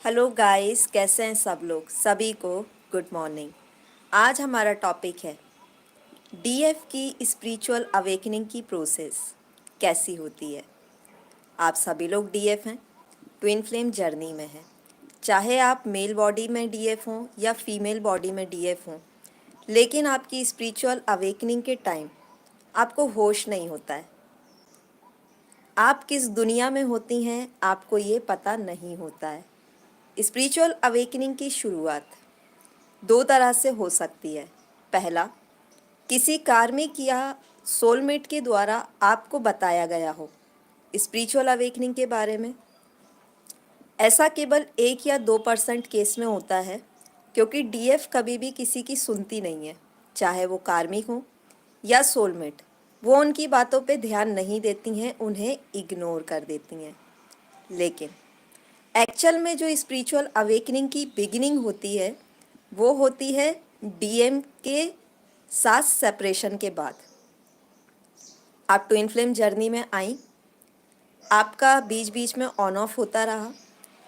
Hello guys, कैसे हैं सब लोग? सभी को गुड मॉर्निंग। आज हमारा टॉपिक है डीएफ की स्पिरिचुअल अवेकनिंग की प्रोसेस कैसी होती है। आप सभी लोग डीएफ हैं, ट्विन फ्लेम जर्नी में हैं। चाहे आप मेल बॉडी में डीएफ हों या फीमेल बॉडी में डीएफ हों, लेकिन आपकी स्पिरिचुअल अवेकनिंग के टाइम आपको होश नहीं होता है। आप किस दुनिया में होती हैं आपको ये पता नहीं होता है। स्पिरिचुअल अवेकनिंग की शुरुआत दो तरह से हो सकती है। पहला, किसी कार्मिक या सोलमेट के द्वारा आपको बताया गया हो स्पिरिचुअल अवेकनिंग के बारे में। ऐसा केवल 1 या 2% केस में होता है, क्योंकि डीएफ कभी भी किसी की सुनती नहीं है, चाहे वो कार्मिक हो या सोलमेट। वो उनकी बातों पे ध्यान नहीं देती हैं, उन्हें इग्नोर कर देती हैं। लेकिन एक्चुअल में जो स्पिरिचुअल अवेकनिंग की बिगिनिंग होती है वो होती है डीएम के साथ सेपरेशन के बाद। आप ट्विन फ्लेम जर्नी में आई, आपका बीच बीच में ऑन ऑफ होता रहा।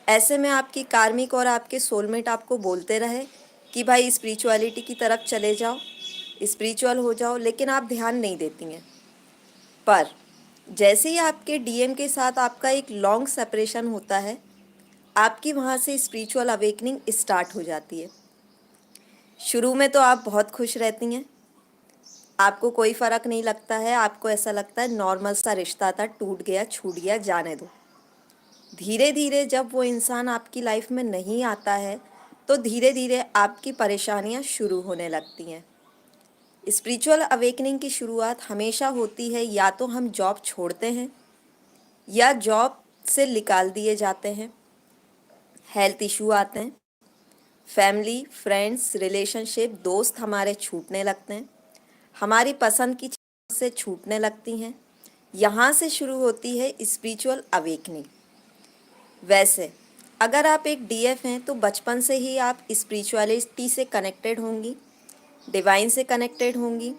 ऐसे में आपकी कार्मिक और आपके सोलमेट आपको बोलते रहे कि भाई स्पिरिचुअलिटी की तरफ चले जाओ, स्पिरिचुअल हो जाओ, लेकिन आप ध्यान नहीं देती हैं। पर जैसे ही आपके डीएम के साथ आपका एक लॉन्ग सेपरेशन होता है, आपकी वहाँ से स्पिरिचुअल अवेकनिंग स्टार्ट हो जाती है। शुरू में तो आप बहुत खुश रहती हैं, आपको कोई फ़र्क नहीं लगता है, आपको ऐसा लगता है नॉर्मल सा रिश्ता था, टूट गया, छूट गया, जाने दो। धीरे धीरे जब वो इंसान आपकी लाइफ में नहीं आता है तो धीरे धीरे आपकी परेशानियां शुरू होने लगती हैं। स्पिरिचुअल अवेकनिंग की शुरुआत हमेशा होती है या तो हम जॉब छोड़ते हैं या जॉब से निकाल दिए जाते हैं, हेल्थ इशू आते हैं, फैमिली, फ्रेंड्स, रिलेशनशिप, दोस्त हमारे छूटने लगते हैं, हमारी पसंद की चीज़ों से छूटने लगती हैं। यहाँ से शुरू होती है स्पिरिचुअल अवेकनिंग। वैसे अगर आप एक डीएफ हैं तो बचपन से ही आप स्पिरिचुअलिटी से कनेक्टेड होंगी, डिवाइन से कनेक्टेड होंगी।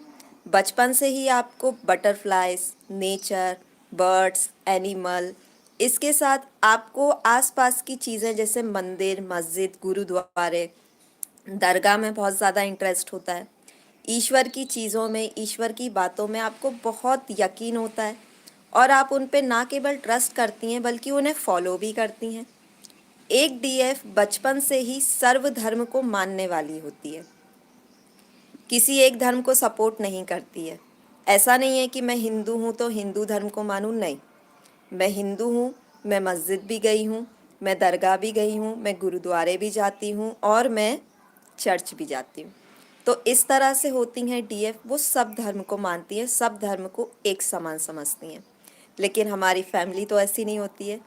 बचपन से ही आपको बटरफ्लाइज, नेचर, बर्ड्स, एनिमल, इसके साथ आपको आसपास की चीज़ें जैसे मंदिर, मस्जिद, गुरुद्वारे, दरगाह में बहुत ज़्यादा इंटरेस्ट होता है। ईश्वर की चीज़ों में, ईश्वर की बातों में आपको बहुत यकीन होता है और आप उन पे ना केवल ट्रस्ट करती हैं बल्कि उन्हें फॉलो भी करती हैं। एक डीएफ बचपन से ही सर्व धर्म को मानने वाली होती है, किसी एक धर्म को सपोर्ट नहीं करती है। ऐसा नहीं है कि मैं हिंदू हूँ तो हिंदू धर्म को मानूँ, नहीं। मैं हिंदू हूँ, मैं मस्जिद भी गई हूँ, मैं दरगाह भी गई हूँ, मैं गुरुद्वारे भी जाती हूँ और मैं चर्च भी जाती हूँ। तो इस तरह से होती हैं डीएफ, वो सब धर्म को मानती हैं, सब धर्म को एक समान समझती हैं। लेकिन हमारी फैमिली तो ऐसी नहीं होती है,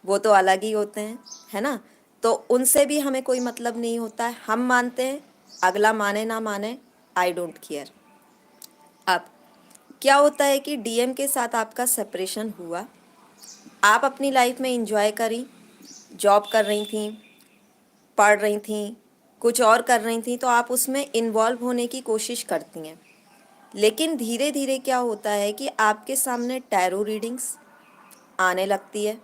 वो तो अलग ही होते हैं, है ना। तो उनसे भी हमें कोई मतलब नहीं होता है, हम मानते हैं, अगला माने ना माने, आई डोंट केयर। अब क्या होता है कि डीएम के साथ आपका सेपरेशन हुआ, आप अपनी लाइफ में इंजॉय करी, जॉब कर रही थी, पढ़ रही थी, कुछ और कर रही थी, तो आप उसमें इन्वॉल्व होने की कोशिश करती हैं। लेकिन धीरे धीरे क्या होता है कि आपके सामने टैरो रीडिंग्स आने लगती है।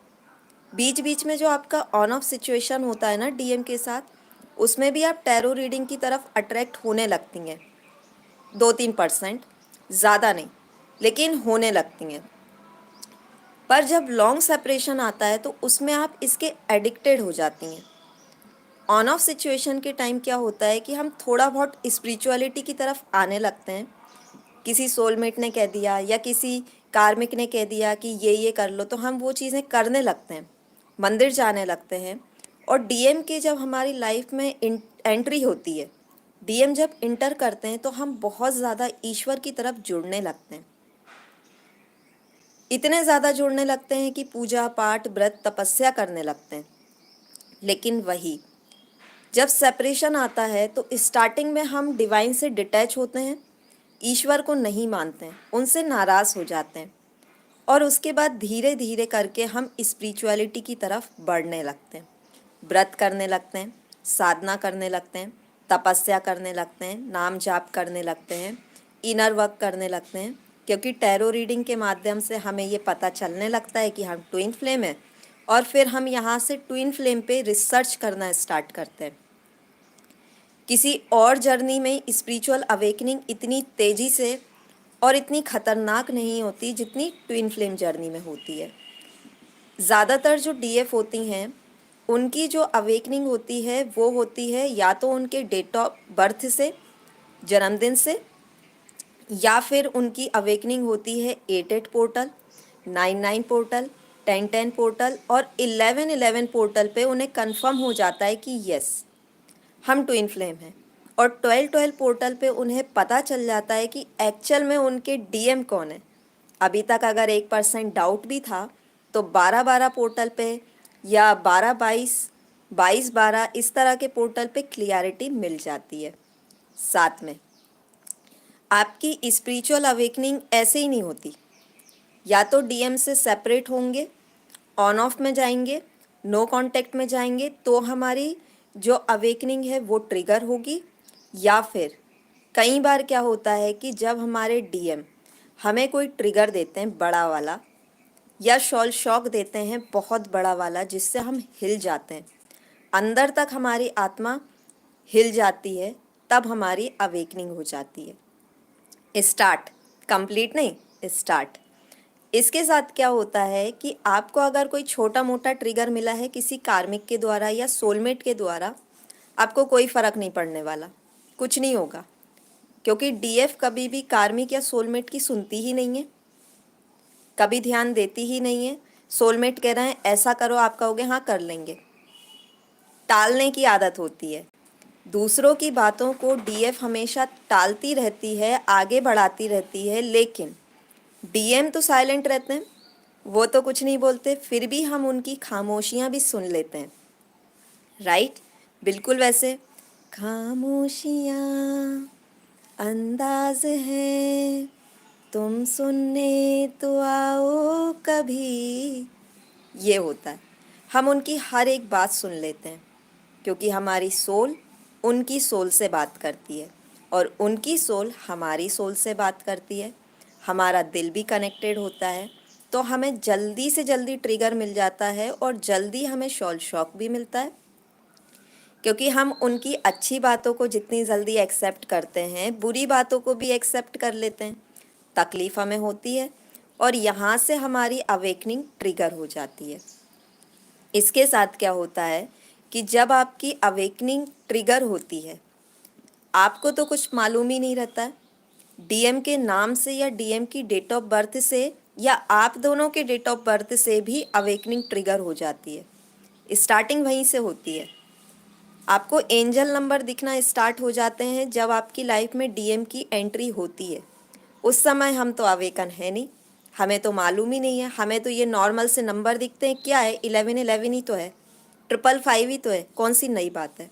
बीच बीच में जो आपका ऑन ऑफ सिचुएशन होता है ना डीएम के साथ, उसमें भी आप टैरो रीडिंग की तरफ अट्रैक्ट होने लगती हैं। 2-3%, ज़्यादा नहीं, लेकिन होने लगती हैं। पर जब लॉन्ग सेपरेशन आता है तो उसमें आप इसके एडिक्टेड हो जाती हैं। ऑन ऑफ सिचुएशन के टाइम क्या होता है कि हम थोड़ा बहुत स्पिरिचुअलिटी की तरफ आने लगते हैं। किसी सोलमेट ने कह दिया या किसी कार्मिक ने कह दिया कि ये कर लो, तो हम वो चीज़ें करने लगते हैं, मंदिर जाने लगते हैं। और डीएम के जब हमारी लाइफ में एंट्री होती है, डीएम जब इंटर करते हैं तो हम बहुत ज़्यादा ईश्वर की तरफ जुड़ने लगते हैं। इतने ज़्यादा जुड़ने लगते हैं कि पूजा पाठ, व्रत, तपस्या करने लगते हैं। लेकिन वही जब सेपरेशन आता है तो स्टार्टिंग में हम डिवाइन से डिटैच होते हैं, ईश्वर को नहीं मानते हैं, उनसे नाराज़ हो जाते हैं। और उसके बाद धीरे धीरे करके हम स्पिरिचुअलिटी की तरफ बढ़ने लगते हैं, व्रत करने लगते हैं, साधना करने लगते हैं, तपस्या करने लगते हैं, नाम जाप करने लगते हैं, इनर वर्क करने लगते हैं। क्योंकि टैरो रीडिंग के माध्यम से हमें ये पता चलने लगता है कि हम ट्विन फ्लेम हैं और फिर हम यहाँ से ट्विन फ्लेम पे रिसर्च करना स्टार्ट करते हैं। किसी और जर्नी में स्पिरिचुअल अवेकनिंग इतनी तेज़ी से और इतनी खतरनाक नहीं होती जितनी ट्विन फ्लेम जर्नी में होती है। ज़्यादातर जो डीएफ होती हैं उनकी जो अवेकनिंग होती है वो होती है या तो उनके डेट ऑफ बर्थ से, जन्मदिन से, या फिर उनकी अवेकनिंग होती है 8-8 पोर्टल, 9-9 पोर्टल, 10-10 पोर्टल और 11-11 पोर्टल पे उन्हें कंफर्म हो जाता है कि यस हम ट्विन फ्लेम हैं। और 12-12 पोर्टल पे उन्हें पता चल जाता है कि एक्चुअल में उनके डीएम कौन है। अभी तक अगर 1% डाउट भी था तो 12-12 पोर्टल पे या 12-22, 22-12 इस तरह के पोर्टल पे क्लियरिटी मिल जाती है। साथ में आपकी स्पिरिचुअल अवेकनिंग ऐसे ही नहीं होती, या तो डीएम से सेपरेट होंगे, ऑन ऑफ में जाएंगे, नो कांटेक्ट में जाएंगे तो हमारी जो अवेकनिंग है वो ट्रिगर होगी, या फिर कई बार क्या होता है कि जब हमारे डीएम हमें कोई ट्रिगर देते हैं बड़ा वाला, या शॉल शॉक देते हैं बहुत बड़ा वाला जिससे हम हिल जाते हैं, अंदर तक हमारी आत्मा हिल जाती है, तब हमारी अवेकनिंग हो जाती है। स्टार्ट, कंप्लीट नहीं, स्टार्ट। इसके साथ क्या होता है कि आपको अगर कोई छोटा मोटा ट्रिगर मिला है किसी कार्मिक के द्वारा या सोलमेट के द्वारा, आपको कोई फ़र्क नहीं पड़ने वाला, कुछ नहीं होगा, क्योंकि डीएफ कभी भी कार्मिक या सोलमेट की सुनती ही नहीं है, कभी ध्यान देती ही नहीं है। सोलमेट कह रहे हैं ऐसा करो, आप कहोगे हाँ कर लेंगे, टालने की आदत होती है। दूसरों की बातों को डीएफ हमेशा टालती रहती है, आगे बढ़ाती रहती है, लेकिन डीएम तो साइलेंट रहते हैं, वो तो कुछ नहीं बोलते, फिर भी हम उनकी खामोशियाँ भी सुन लेते हैं। राइट, बिल्कुल वैसे खामोशियाँ अंदाज है, तुम सुनने तो आओ कभी, ये होता है। हम उनकी हर एक बात सुन लेते हैं क्योंकि हमारी सोल उनकी सोल से बात करती है और उनकी सोल हमारी सोल से बात करती है। हमारा दिल भी कनेक्टेड होता है, तो हमें जल्दी से जल्दी ट्रिगर मिल जाता है और जल्दी हमें शॉल शॉक भी मिलता है, क्योंकि हम उनकी अच्छी बातों को जितनी जल्दी एक्सेप्ट करते हैं, बुरी बातों को भी एक्सेप्ट कर लेते हैं। तकलीफ़ हमें होती है और यहाँ से हमारी अवेकनिंग ट्रिगर हो जाती है। इसके साथ क्या होता है कि जब आपकी अवेकनिंग ट्रिगर होती है, आपको तो कुछ मालूम ही नहीं रहता है, डीएम के नाम से या डीएम की डेट ऑफ बर्थ से या आप दोनों के डेट ऑफ बर्थ से भी अवेकनिंग ट्रिगर हो जाती है। स्टार्टिंग वहीं से होती है। आपको एंजल नंबर दिखना स्टार्ट हो जाते हैं जब आपकी लाइफ में डीएम की एंट्री होती है। उस समय हम तो अवेकन है नहीं, हमें तो मालूम ही नहीं है, हमें तो ये नॉर्मल से नंबर दिखते हैं, क्या है 1111 ही तो है, 555 ही तो है, कौन सी नई बात है।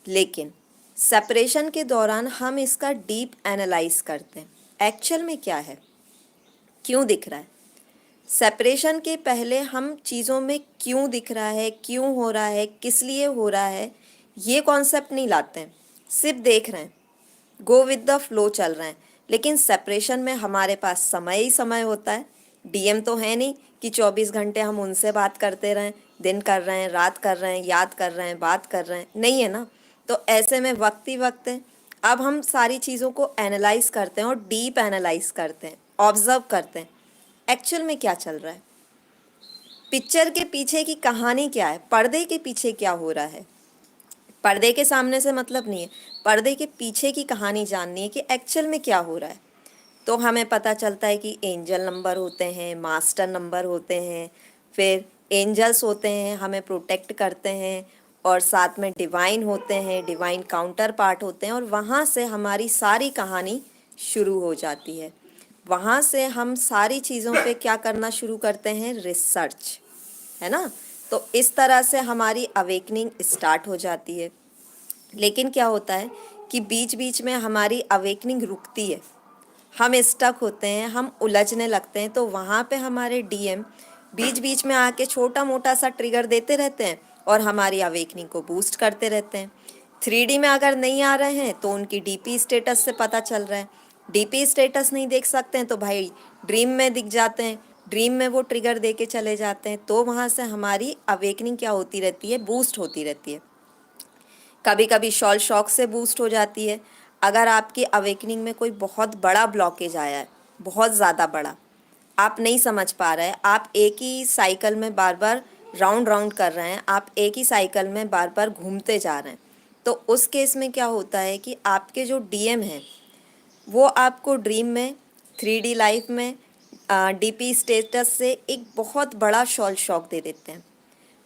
लेकिन सेपरेशन के दौरान हम इसका डीप एनालाइज करते हैं, एक्चुअल में क्या है, क्यों दिख रहा है। सेपरेशन के पहले हम चीज़ों में क्यों दिख रहा है, क्यों हो रहा है, किस लिए हो रहा है, ये कॉन्सेप्ट नहीं लाते हैं, सिर्फ देख रहे हैं, गो विद द फ्लो चल रहे हैं। लेकिन सेपरेशन में हमारे पास समय ही समय होता है, डीएम तो है नहीं कि 24 घंटे हम उनसे बात करते रहें, दिन कर रहे हैं, रात कर रहे हैं, याद कर रहे हैं, बात कर रहे हैं, नहीं है ना। तो ऐसे में वक्त ही वक्त है। अब हम सारी चीज़ों को एनालाइज करते हैं और डीप एनालाइज करते हैं, ऑब्जर्व करते हैं एक्चुअल में क्या चल रहा है, पिक्चर के पीछे की कहानी क्या है, पर्दे के पीछे क्या हो रहा है। पर्दे के सामने से मतलब नहीं है, पर्दे के पीछे की कहानी जाननी है कि एक्चुअल में क्या हो रहा है। तो हमें पता चलता है कि एंजल नंबर होते हैं, मास्टर नंबर होते हैं, फिर एंजल्स होते हैं हमें प्रोटेक्ट करते हैं, और साथ में डिवाइन होते हैं, डिवाइन काउंटर पार्ट होते हैं, और वहाँ से हमारी सारी कहानी शुरू हो जाती है। वहाँ से हम सारी चीज़ों पे क्या करना शुरू करते हैं, रिसर्च, है ना। तो इस तरह से हमारी अवेकनिंग स्टार्ट हो जाती है। लेकिन क्या होता है कि बीच बीच में हमारी अवेकनिंग रुकती है, हम स्टक होते हैं, हम उलझने लगते हैं, तो वहाँ पे हमारे डीएम बीच बीच में आके छोटा मोटा सा ट्रिगर देते रहते हैं और हमारी अवेकनिंग को बूस्ट करते रहते हैं। 3D में अगर नहीं आ रहे हैं तो उनकी डीपी स्टेटस से पता चल रहा है, डीपी स्टेटस नहीं देख सकते हैं तो भाई ड्रीम में दिख जाते हैं, ड्रीम में वो ट्रिगर दे के चले जाते हैं, तो वहाँ से हमारी अवेकनिंग क्या होती रहती है, बूस्ट होती रहती है। कभी कभी शॉल शॉक से बूस्ट हो जाती है। अगर आपकी अवेकनिंग में कोई बहुत बड़ा ब्लॉकेज आया है, बहुत ज़्यादा बड़ा, आप नहीं समझ पा रहे हैं, आप एक ही साइकिल में बार बार राउंड राउंड कर रहे हैं, आप एक ही साइकिल में बार बार घूमते जा रहे हैं, तो उस केस में क्या होता है कि आपके जो डीएम हैं वो आपको ड्रीम में, 3D लाइफ में, डीपी स्टेटस से एक बहुत बड़ा शॉल शॉक दे देते हैं।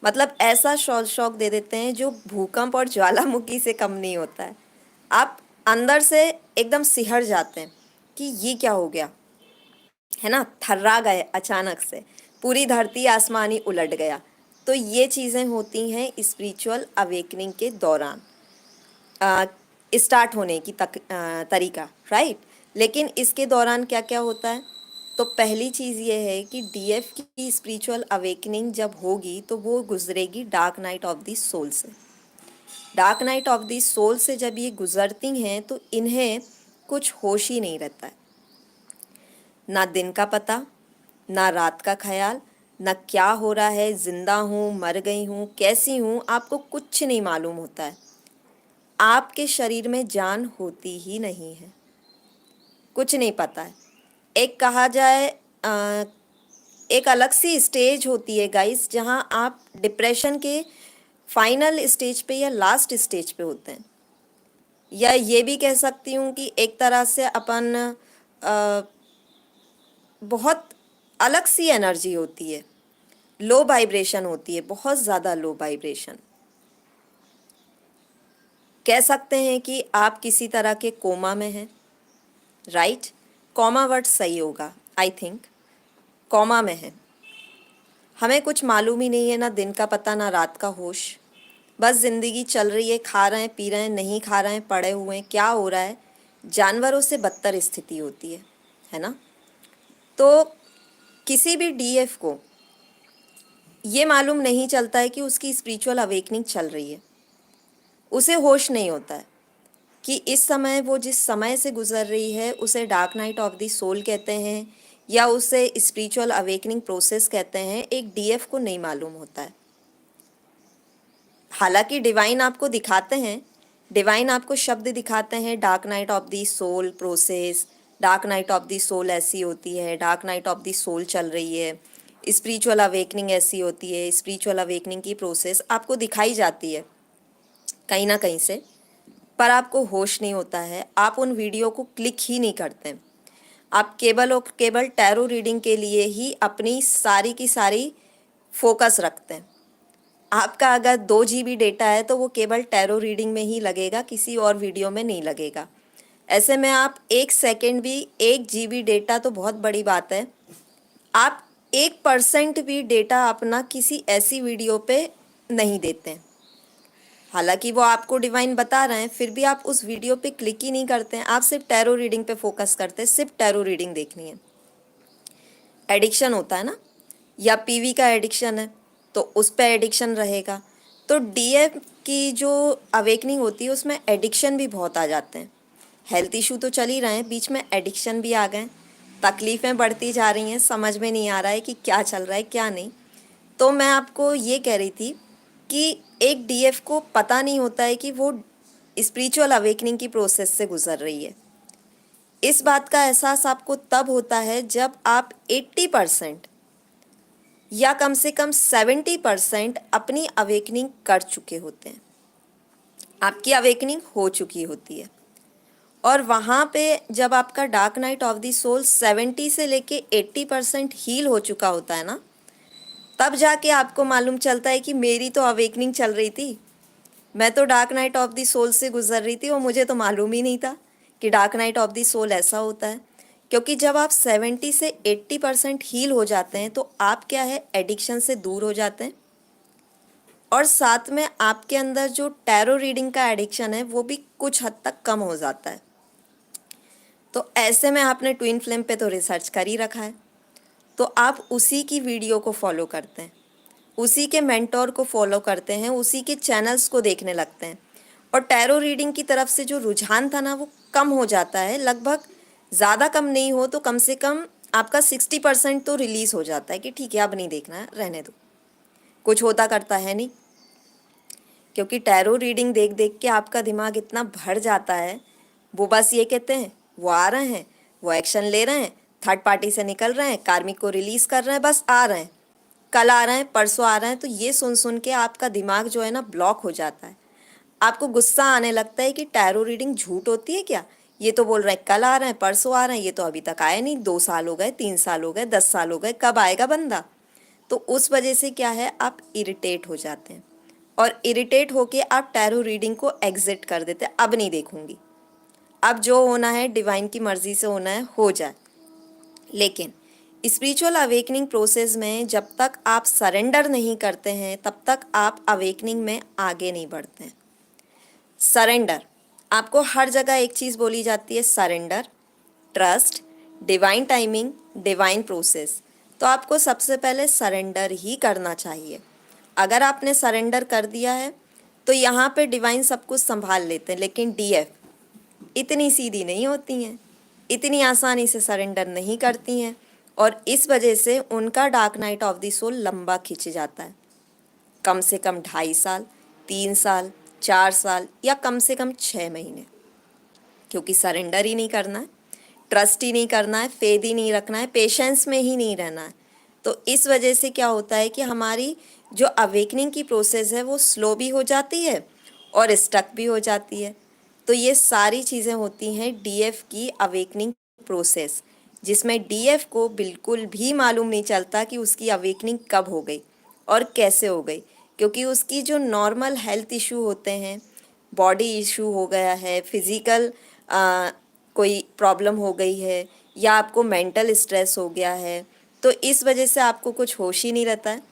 मतलब ऐसा शॉल शॉक दे देते हैं जो भूकंप और ज्वालामुखी से कम नहीं होता है। आप अंदर से एकदम सिहर जाते हैं कि ये क्या हो गया, है ना, थर्रा गए अचानक से, पूरी धरती आसमानी उलट गया। तो ये चीज़ें होती हैं स्पिरिचुअल अवेकनिंग के दौरान, स्टार्ट होने की तरीका, राइट। लेकिन इसके दौरान क्या क्या होता है, तो पहली चीज़ ये है कि डीएफ की स्पिरिचुअल अवेकनिंग जब होगी तो वो गुजरेगी dark night of the soul से। Dark night of the soul से जब ये गुजरती हैं तो इन्हें कुछ होश ही नहीं रहता है, ना दिन का पता, ना रात का ख्याल, ना क्या हो रहा है, जिंदा हूँ, मर गई हूँ, कैसी हूँ, आपको कुछ नहीं मालूम होता है। आपके शरीर में जान होती ही नहीं है, कुछ नहीं पता है। एक कहा जाए एक अलग सी स्टेज होती है गाइस, जहाँ आप डिप्रेशन के फाइनल स्टेज पे या लास्ट स्टेज पे होते हैं, या ये भी कह सकती हूँ कि एक तरह से अपन बहुत अलग सी एनर्जी होती है, लो वाइब्रेशन होती है, बहुत ज़्यादा लो वाइब्रेशन। कह सकते हैं कि आप किसी तरह के कोमा में हैं, राइट। कॉमा वर्ड सही होगा, आई थिंक कॉमा में है। हमें कुछ मालूम ही नहीं है, ना दिन का पता ना रात का होश, बस ज़िंदगी चल रही है, खा रहे हैं, पी रहे हैं, नहीं खा रहे हैं, पड़े हुए हैं, क्या हो रहा है। जानवरों से बदतर स्थिति होती है ना। तो किसी भी डीएफ को ये मालूम नहीं चलता है कि उसकी स्पिरिचुअल अवेकनिंग चल रही है, उसे होश नहीं होता है कि इस समय वो जिस समय से गुजर रही है उसे dark night of the soul कहते हैं या उसे स्पिरिचुअल अवेकनिंग प्रोसेस कहते हैं। एक डीएफ को नहीं मालूम होता है। हालांकि डिवाइन आपको दिखाते हैं, डिवाइन आपको शब्द दिखाते हैं, dark night of the soul process, dark night of the soul ऐसी होती है, dark night of the soul चल रही है, स्पिरिचुअल अवेकनिंग ऐसी होती है। स्पिरिचुअल अवेकनिंग की प्रोसेस आपको दिखाई जाती है कहीं ना कहीं से, पर आपको होश नहीं होता है, आप उन वीडियो को क्लिक ही नहीं करते। आप केवल और केवल टैरो रीडिंग के लिए ही अपनी सारी की सारी फोकस रखते हैं। आपका अगर 2 GB डेटा है तो वो केवल टैरो रीडिंग में ही लगेगा, किसी और वीडियो में नहीं लगेगा। ऐसे में आप 1 सेकेंड भी, 1 GB डेटा तो बहुत बड़ी बात है, आप 1% भी डेटा अपना किसी ऐसी वीडियो पे नहीं देते हैं। हालांकि वो आपको डिवाइन बता रहे हैं, फिर भी आप उस वीडियो पे क्लिक ही नहीं करते हैं, आप सिर्फ टैरो रीडिंग पे फोकस करते हैं, सिर्फ टैरो रीडिंग देखनी है। एडिक्शन होता है ना, या पीवी का एडिक्शन है तो उस पर एडिक्शन रहेगा। तो डीएफ की जो अवेकनिंग होती है उसमें एडिक्शन भी बहुत आ जाते हैं। हेल्थ इशू तो चल ही रहे हैं, बीच में एडिक्शन भी आ गए, तकलीफ़ें बढ़ती जा रही हैं, समझ में नहीं आ रहा है कि क्या चल रहा है क्या नहीं। तो मैं आपको ये कह रही थी कि एक डीएफ को पता नहीं होता है कि वो स्पिरिचुअल अवेकनिंग की प्रोसेस से गुजर रही है। इस बात का एहसास आपको तब होता है जब आप 80% या कम से कम 70% अपनी अवेकनिंग कर चुके होते हैं, आपकी अवेकनिंग हो चुकी होती है। और वहाँ पे जब आपका dark night of the soul 70 से लेके 80% हील हो चुका होता है ना, तब जाके आपको मालूम चलता है कि मेरी तो अवेकनिंग चल रही थी, मैं तो dark night of the soul से गुजर रही थी और मुझे तो मालूम ही नहीं था कि dark night of the soul ऐसा होता है। क्योंकि जब आप 70 से 80% हील हो जाते हैं तो आप क्या है, एडिक्शन से दूर हो जाते हैं, और साथ में आपके अंदर जो टैरो रीडिंग का एडिक्शन है वो भी कुछ हद तक कम हो जाता है। तो ऐसे में आपने ट्विन फ्लेम पे तो रिसर्च कर ही रखा है, तो आप उसी की वीडियो को फॉलो करते हैं, उसी के मेंटोर को फॉलो करते हैं, उसी के चैनल्स को देखने लगते हैं, और टैरो रीडिंग की तरफ से जो रुझान था ना वो कम हो जाता है, लगभग ज़्यादा कम नहीं हो तो कम से कम आपका 60% तो रिलीज़ हो जाता है कि ठीक है अब नहीं देखना है, रहने दो, कुछ होता करता है नहीं। क्योंकि टैरो रीडिंग देख देख के आपका दिमाग इतना भर जाता है, वो बस ये कहते हैं वो आ रहे हैं, वो एक्शन ले रहे हैं, थर्ड पार्टी से निकल रहे हैं, कार्मिक को रिलीज़ कर रहे हैं, बस आ रहे हैं, कल आ रहे हैं, परसों आ रहे हैं। तो ये सुन सुन के आपका दिमाग जो है ना ब्लॉक हो जाता है। आपको गुस्सा आने लगता है कि टैरो रीडिंग झूठ होती है क्या, ये तो बोल रहे हैं कल आ रहे हैं, परसों आ रहे हैं, ये तो अभी तक आए नहीं, 2 साल हो गए, 3 साल हो गए, 10 साल हो गए, कब आएगा बंदा। तो उस वजह से क्या है, आप इरिटेट हो जाते हैं और इरिटेट होके आप टैरो रीडिंग को एग्जिट कर देते हैं, अब नहीं देखूंगी, अब जो होना है डिवाइन की मर्जी से होना है हो जाए। लेकिन स्पिरिचुअल अवेकनिंग प्रोसेस में जब तक आप सरेंडर नहीं करते हैं तब तक आप अवेकनिंग में आगे नहीं बढ़ते हैं। सरेंडर, आपको हर जगह एक चीज़ बोली जाती है, surrender, trust, divine timing, divine process. तो आपको सबसे पहले सरेंडर ही करना चाहिए। अगर आपने सरेंडर कर दिया है तो यहाँ पे डिवाइन सब कुछ संभाल लेते हैं। लेकिन डीएफ इतनी सीधी नहीं होती हैं, इतनी आसानी से सरेंडर नहीं करती हैं और इस वजह से उनका dark night of the soul लंबा खिंच जाता है, कम से कम 2.5 साल, 3 साल, 4 साल या कम से कम 6 महीने। क्योंकि सरेंडर ही नहीं करना है, ट्रस्ट ही नहीं करना है, फेथ ही नहीं रखना है, पेशेंस में ही नहीं रहना है। तो इस वजह से क्या होता है कि हमारी जो अवेकनिंग की प्रोसेस है वो स्लो भी हो जाती है और स्टक भी हो जाती है। तो ये सारी चीज़ें होती हैं डीएफ की अवेकनिंग प्रोसेस, जिसमें डीएफ को बिल्कुल भी मालूम नहीं चलता कि उसकी अवेकनिंग कब हो गई और कैसे हो गई। क्योंकि उसकी जो नॉर्मल हेल्थ इशू होते हैं, बॉडी इशू हो गया है, फिज़िकल कोई प्रॉब्लम हो गई है या आपको मेंटल स्ट्रेस हो गया है, तो इस वजह से आपको कुछ होश ही नहीं रहता है।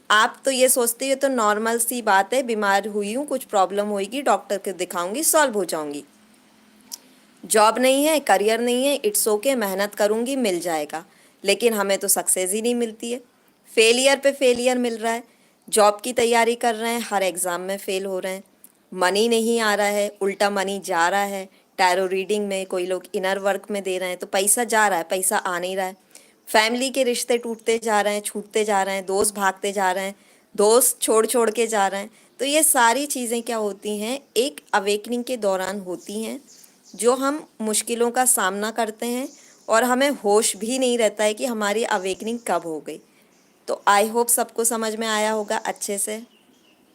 आप तो ये सोचते हो तो नॉर्मल सी बात है, बीमार हुई हूँ, कुछ प्रॉब्लम होगी, डॉक्टर को दिखाऊंगी, सॉल्व हो जाऊंगी। जॉब नहीं है, करियर नहीं है, इट्स ओके, मेहनत करूंगी मिल जाएगा। लेकिन हमें तो सक्सेस ही नहीं मिलती है, फेलियर पे फेलियर मिल रहा है। जॉब की तैयारी कर रहे हैं, हर एग्ज़ाम में फ़ेल हो रहे हैं, मनी नहीं आ रहा है, उल्टा मनी जा रहा है। टैरो रीडिंग में कोई लोग इनर वर्क में दे रहे हैं तो पैसा जा रहा है, पैसा आ नहीं रहा है। फैमिली के रिश्ते टूटते जा रहे हैं, छूटते जा रहे हैं, दोस्त भागते जा रहे हैं, दोस्त छोड़ छोड़ के जा रहे हैं। तो ये सारी चीज़ें क्या होती हैं, एक अवेकनिंग के दौरान होती हैं, जो हम मुश्किलों का सामना करते हैं और हमें होश भी नहीं रहता है कि हमारी अवेकनिंग कब हो गई। तो आई होप सबको समझ में आया होगा अच्छे से।